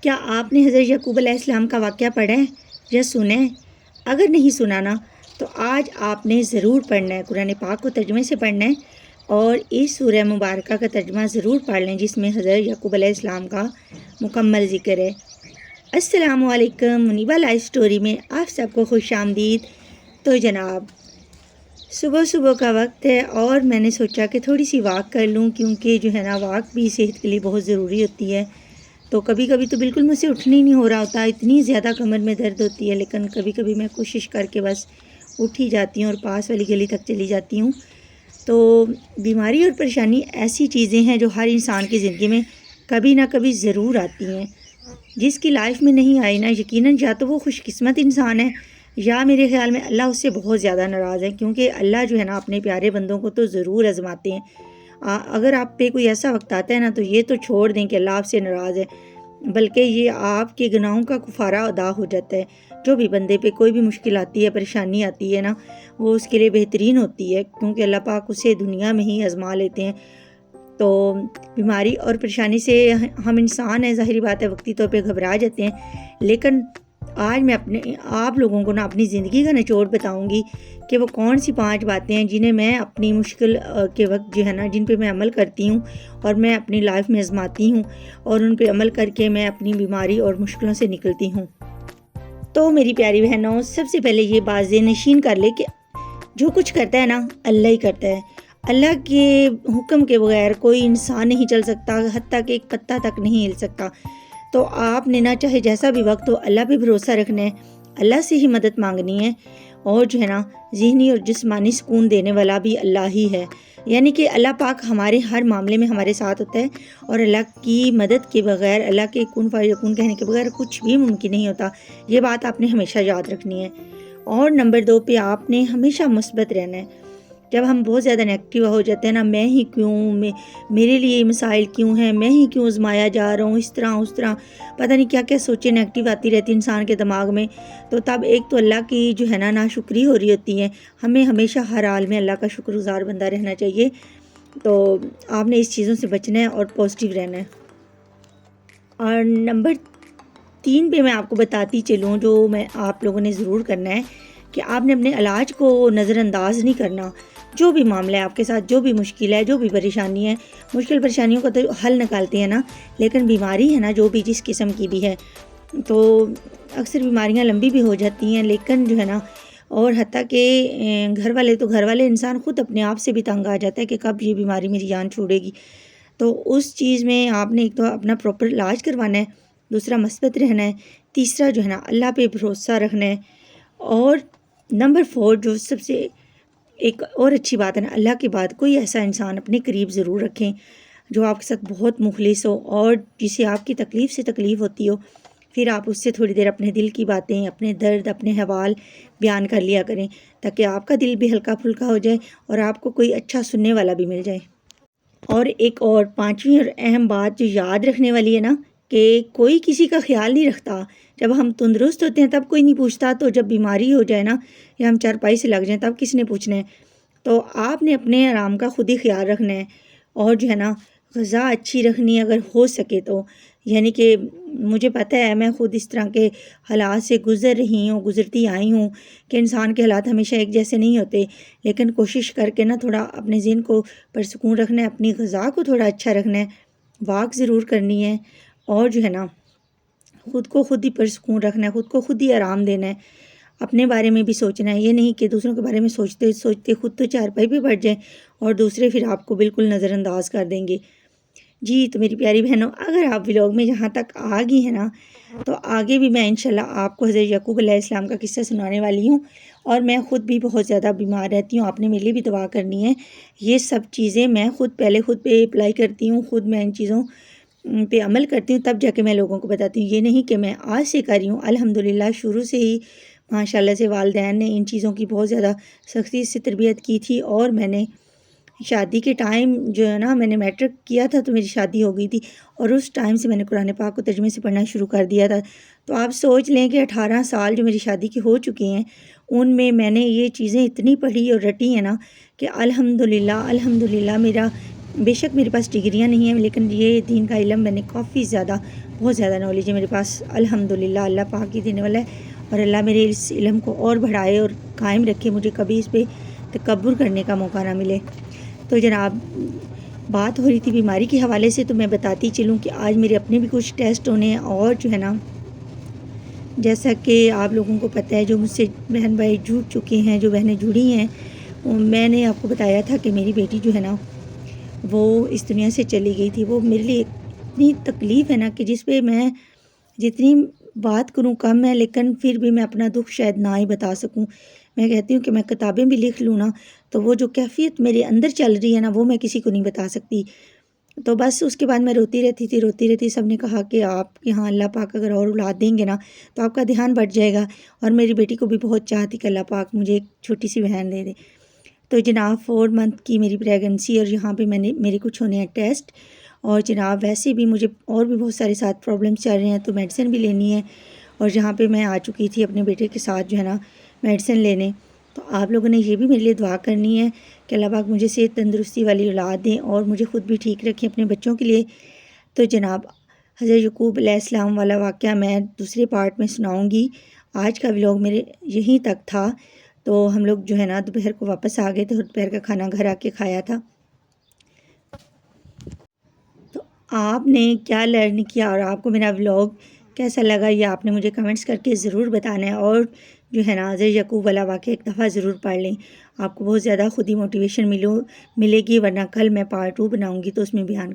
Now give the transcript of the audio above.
کیا آپ نے حضرت یعقوب علیہ السلام کا واقعہ پڑھا ہے یا سنا ہے؟ اگر نہیں سنا نا تو آج آپ نے ضرور پڑھنا ہے، قرآن پاک کو ترجمے سے پڑھنا ہے اور اس سورہ مبارکہ کا ترجمہ ضرور پڑھ لیں جس میں حضرت یعقوب علیہ السلام کا مکمل ذکر ہے۔ السلام علیکم، منیبہ لائف سٹوری میں آپ سب کو خوش آمدید۔ تو جناب صبح صبح کا وقت ہے اور میں نے سوچا کہ تھوڑی سی واک کر لوں، کیونکہ جو ہے نا واک بھی صحت کے لیے بہت ضروری ہوتی ہے۔ تو کبھی کبھی تو بالکل مجھ سے اٹھنے ہی نہیں ہو رہا ہوتا، اتنی زیادہ کمر میں درد ہوتی ہے، لیکن کبھی کبھی میں کوشش کر کے بس اٹھ ہی جاتی ہوں اور پاس والی گلی تک چلی جاتی ہوں۔ تو بیماری اور پریشانی ایسی چیزیں ہیں جو ہر انسان کی زندگی میں کبھی نہ کبھی ضرور آتی ہیں۔ جس کی لائف میں نہیں آئی نا، یقیناً یا تو وہ خوش قسمت انسان ہے یا میرے خیال میں اللہ اس سے بہت زیادہ ناراض ہے، کیونکہ اللہ جو ہے نا اپنے پیارے بندوں کو تو ضرور آزماتے ہیں۔ اگر آپ پہ کوئی ایسا وقت آتا ہے نا تو یہ تو چھوڑ دیں کہ اللہ آپ سے ناراض ہے، بلکہ یہ آپ کے گناہوں کا کفارہ ادا ہو جاتا ہے۔ جو بھی بندے پہ کوئی بھی مشکل آتی ہے، پریشانی آتی ہے نا، وہ اس کے لیے بہترین ہوتی ہے، کیونکہ اللہ پاک اسے دنیا میں ہی آزما لیتے ہیں۔ تو بیماری اور پریشانی سے ہم انسان ہیں، ظاہری بات ہے وقتی طور پہ گھبرا جاتے ہیں، لیکن آج میں آپ لوگوں کو نا اپنی زندگی کا نچوڑ بتاؤں گی کہ وہ کون سی 5 باتیں ہیں جنہیں میں اپنی مشکل کے وقت جو ہے نا جن پہ میں عمل کرتی ہوں اور میں اپنی لائف میں آزماتی ہوں اور ان پہ عمل کر کے میں اپنی بیماری اور مشکلوں سے نکلتی ہوں۔ تو میری پیاری بہنوں، سب سے پہلے یہ بات ذہن نشین کر لے کہ جو کچھ کرتا ہے نا اللہ ہی کرتا ہے۔ اللہ کے حکم کے بغیر کوئی انسان نہیں چل سکتا، حتیٰ کہ ایک پتا تک نہیں ہل سکتا۔ تو آپ نے نہ چاہے جیسا بھی وقت ہو اللہ پہ بھروسہ رکھنا ہے، اللہ سے ہی مدد مانگنی ہے، اور جو ہے نا ذہنی اور جسمانی سکون دینے والا بھی اللہ ہی ہے، یعنی کہ اللہ پاک ہمارے ہر معاملے میں ہمارے ساتھ ہوتا ہے، اور اللہ کی مدد کے بغیر، اللہ کے کن فیکون کہنے کے بغیر کچھ بھی ممکن نہیں ہوتا۔ یہ بات آپ نے ہمیشہ یاد رکھنی ہے۔ اور نمبر 2 پہ آپ نے ہمیشہ مثبت رہنا ہے۔ جب ہم بہت زیادہ نیگیٹیو ہو جاتے ہیں نا، میں ہی کیوں، میرے لیے یہ مسائل کیوں ہیں، میں ہی کیوں آزمایا جا رہا ہوں، اس طرح اس طرح پتہ نہیں کیا کیا سوچیں نیگیٹیو آتی رہتی انسان کے دماغ میں، تو تب ایک تو اللہ کی جو ہے نا ناشکری ہو رہی ہوتی ہے۔ ہمیں ہمیشہ ہر حال میں اللہ کا شکر گزار بندہ رہنا چاہیے۔ تو آپ نے اس چیزوں سے بچنا ہے اور پازیٹیو رہنا ہے۔ اور نمبر 3 پہ میں آپ کو بتاتی چلوں جو میں آپ لوگوں نے ضرور کرنا ہے کہ آپ نے اپنے علاج کو نظر انداز نہیں کرنا۔ جو بھی معاملہ ہے آپ کے ساتھ، جو بھی مشکل ہے، جو بھی پریشانی ہے، مشکل پریشانیوں کا تو حل نکالتے ہیں نا، لیکن بیماری ہے نا جو بھی جس قسم کی بھی ہے، تو اکثر بیماریاں لمبی بھی ہو جاتی ہیں، لیکن جو ہے نا، اور حتیٰ کہ گھر والے انسان خود اپنے آپ سے بھی تنگ آ جاتا ہے کہ کب یہ بیماری میری جان چھوڑے گی۔ تو اس چیز میں آپ نے ایک تو اپنا پراپر علاج کروانا ہے، دوسرا مثبت رہنا ہے، تیسرا جو ہے نا اللہ پہ بھروسہ رکھنا ہے، اور نمبر 4 جو سب سے ایک اور اچھی بات ہے نا، اللہ کے بعد کوئی ایسا انسان اپنے قریب ضرور رکھیں جو آپ کے ساتھ بہت مخلص ہو اور جسے آپ کی تکلیف سے تکلیف ہوتی ہو، پھر آپ اس سے تھوڑی دیر اپنے دل کی باتیں، اپنے درد، اپنے حوال بیان کر لیا کریں، تاکہ آپ کا دل بھی ہلکا پھلکا ہو جائے اور آپ کو کوئی اچھا سننے والا بھی مل جائے۔ اور ایک اور 5ویں اور اہم بات جو یاد رکھنے والی ہے نا، کہ کوئی کسی کا خیال نہیں رکھتا۔ جب ہم تندرست ہوتے ہیں تب کوئی نہیں پوچھتا، تو جب بیماری ہو جائے نا یا ہم چارپائی سے لگ جائیں تب کس نے پوچھنا ہے۔ تو آپ نے اپنے آرام کا خود ہی خیال رکھنا ہے، اور جو ہے نا غذا اچھی رکھنی ہے اگر ہو سکے تو، یعنی کہ مجھے پتہ ہے میں خود اس طرح کے حالات سے گزر رہی ہوں، گزرتی آئی ہوں کہ انسان کے حالات ہمیشہ ایک جیسے نہیں ہوتے، لیکن کوشش کر کے نا تھوڑا اپنے ذہن کو پرسکون رکھنا ہے، اپنی غذا کو تھوڑا اچھا رکھنا ہے، واک ضرور کرنی ہے، اور جو ہے نا خود کو خود ہی پرسکون رکھنا ہے، خود کو خود ہی آرام دینا ہے، اپنے بارے میں بھی سوچنا ہے، یہ نہیں کہ دوسروں کے بارے میں سوچتے سوچتے خود تو چارپائی پہ بیٹھ جائیں اور دوسرے پھر آپ کو بالکل نظر انداز کر دیں گے۔ جی تو میری پیاری بہنوں، اگر آپ ولاگ میں جہاں تک آ گئی ہیں نا، تو آگے بھی میں انشاءاللہ آپ کو حضرت یعقوب علیہ السلام کا قصہ سنانے والی ہوں، اور میں خود بھی بہت زیادہ بیمار رہتی ہوں، آپ نے میرے لیے بھی دعا کرنی ہے۔ یہ سب چیزیں میں خود پہ اپلائی کرتی ہوں، خود میں ان چیزوں پہ عمل کرتی ہوں، تب جا کے میں لوگوں کو بتاتی ہوں۔ یہ نہیں کہ میں آج سے کر رہی ہوں، الحمدللہ شروع سے ہی ماشاءاللہ سے والدین نے ان چیزوں کی بہت زیادہ سختی سے تربیت کی تھی، اور میں نے شادی کے ٹائم جو ہے نا، میں نے میٹرک کیا تھا تو میری شادی ہو گئی تھی، اور اس ٹائم سے میں نے قرآن پاک کو ترجمے سے پڑھنا شروع کر دیا تھا۔ تو آپ سوچ لیں کہ 18 سال جو میری شادی کے ہو چکے ہیں، ان میں نے یہ چیزیں اتنی پڑھی اور رٹی ہیں نا کہ الحمدللہ میرا بے شک میرے پاس ڈگریاں نہیں ہیں، لیکن یہ دین کا علم میں نے کافی زیادہ، بہت زیادہ نالج ہے میرے پاس الحمدللہ۔ اللہ پاک ہی دینے والا ہے، اور اللہ میرے اس علم کو اور بڑھائے اور قائم رکھے، مجھے کبھی اس پہ تکبر کرنے کا موقع نہ ملے۔ تو جناب، بات ہو رہی تھی بیماری کے حوالے سے، تو میں بتاتی چلوں کہ آج میرے اپنے بھی کچھ ٹیسٹ ہونے ہیں، اور جو ہے نا، جیسا کہ آپ لوگوں کو پتہ ہے، جو مجھ سے بہن بھائی جڑ چکے ہیں، جو بہنیں جڑی ہیں، میں نے آپ کو بتایا تھا کہ میری بیٹی جو ہے نا وہ اس دنیا سے چلی گئی تھی۔ وہ میرے لیے اتنی تکلیف ہے نا کہ جس پہ میں جتنی بات کروں کم ہے، لیکن پھر بھی میں اپنا دکھ شاید نہ ہی بتا سکوں۔ میں کہتی ہوں کہ میں کتابیں بھی لکھ لوں نا، تو وہ جو کیفیت میرے اندر چل رہی ہے نا، وہ میں کسی کو نہیں بتا سکتی۔ تو بس اس کے بعد میں روتی رہتی۔ سب نے کہا کہ آپ یہاں اللہ پاک اگر اور اولاد دیں گے نا تو آپ کا دھیان بڑھ جائے گا، اور میری بیٹی کو بھی بہت چاہتی کہ اللہ پاک مجھے ایک چھوٹی سی بہن دے دے۔ تو جناب 4 منتھ کی میری پریگنسی، اور یہاں پہ میرے کچھ ہونے ہیں ٹیسٹ، اور جناب ویسے بھی مجھے اور بھی بہت سارے ساتھ پرابلمس چل رہے ہیں، تو میڈیسن بھی لینی ہے، اور جہاں پہ میں آ چکی تھی اپنے بیٹے کے ساتھ جو ہے نا میڈیسن لینے، تو آپ لوگوں نے یہ بھی میرے لیے دعا کرنی ہے کہ اللہ پاک مجھے صحت تندرستی والی اولاد دیں، اور مجھے خود بھی ٹھیک رکھیں اپنے بچوں کے لیے۔ تو جناب، حضرت یعقوب علیہ السلام والا واقعہ میں دوسرے پارٹ میں سناؤں گی۔ آج کا ولاگ میرے یہیں تک تھا۔ تو ہم لوگ جو ہے نا دوپہر کو واپس آ گئے تھے، دوپہر کا کھانا گھر آ کے کھایا تھا۔ تو آپ نے کیا لرن کیا، اور آپ کو میرا ولاگ کیسا لگا، یہ آپ نے مجھے کمنٹس کر کے ضرور بتانا ہے، اور جو ہے نا حضرت یعقوب والا واقعہ ایک دفعہ ضرور پڑھ لیں، آپ کو بہت زیادہ خود ہی موٹیویشن ملے گی، ورنہ کل میں پارٹ 2 بناؤں گی تو اس میں بیان